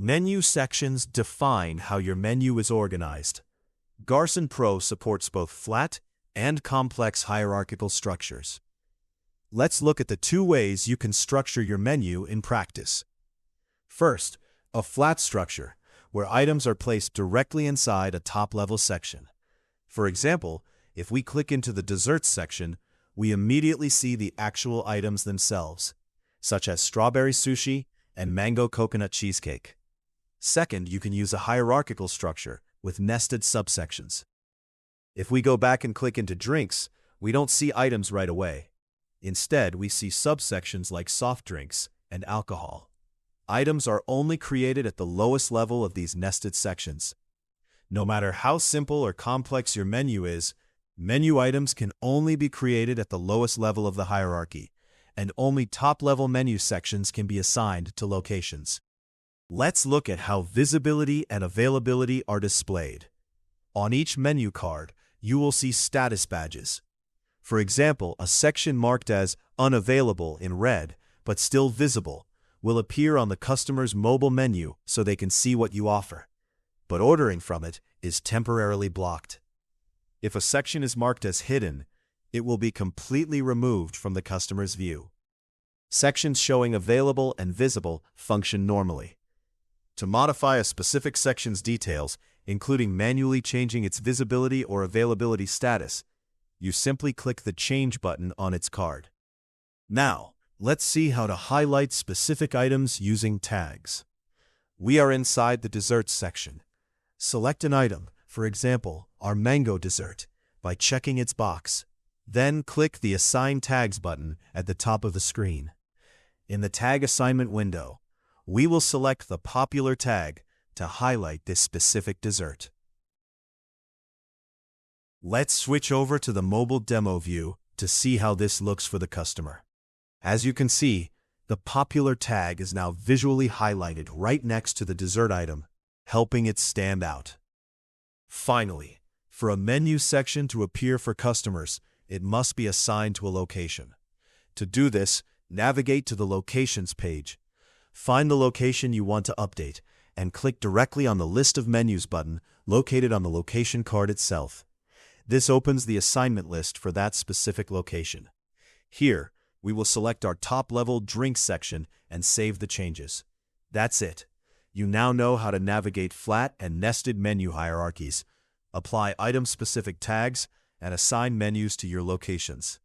Menu sections define how your menu is organized. Garson Pro supports both flat and complex hierarchical structures. Let's look at the two ways you can structure your menu in practice. First, a flat structure, where items are placed directly inside a top-level section. For example, if we click into the desserts section, we immediately see the actual items themselves, such as Strawberry Sushi and Mango Coconut Cheesecake. Second, you can use a hierarchical structure with nested subsections. If we go back and click into drinks, we don't see items right away. Instead, we see subsections like soft drinks and alcohol. Items are only created at the lowest level of these nested sections. No matter how simple or complex your menu is, menu items can only be created at the lowest level of the hierarchy, and only top-level menu sections can be assigned to locations. Let's look at how visibility and availability are displayed. On each menu card, you will see status badges. For example, a section marked as unavailable in red, but still visible, will appear on the customer's mobile menu so they can see what you offer. But ordering from it is temporarily blocked. If a section is marked as hidden, it will be completely removed from the customer's view. Sections showing available and visible function normally. To modify a specific section's details, including manually changing its visibility or availability status, you simply click the Change button on its card. Now, let's see how to highlight specific items using tags. We are inside the desserts section. Select an item, for example, our mango dessert, by checking its box. Then click the Assign Tags button at the top of the screen. In the Tag Assignment window, we will select the popular tag to highlight this specific dessert. Let's switch over to the mobile demo view to see how this looks for the customer. As you can see, the popular tag is now visually highlighted right next to the dessert item, helping it stand out. Finally, for a menu section to appear for customers, it must be assigned to a location. To do this, navigate to the Locations page. Find the location you want to update, and click directly on the List of Menus button located on the location card itself. This opens the assignment list for that specific location. Here, we will select our top-level drinks section and save the changes. That's it. You now know how to navigate flat and nested menu hierarchies, apply item-specific tags, and assign menus to your locations.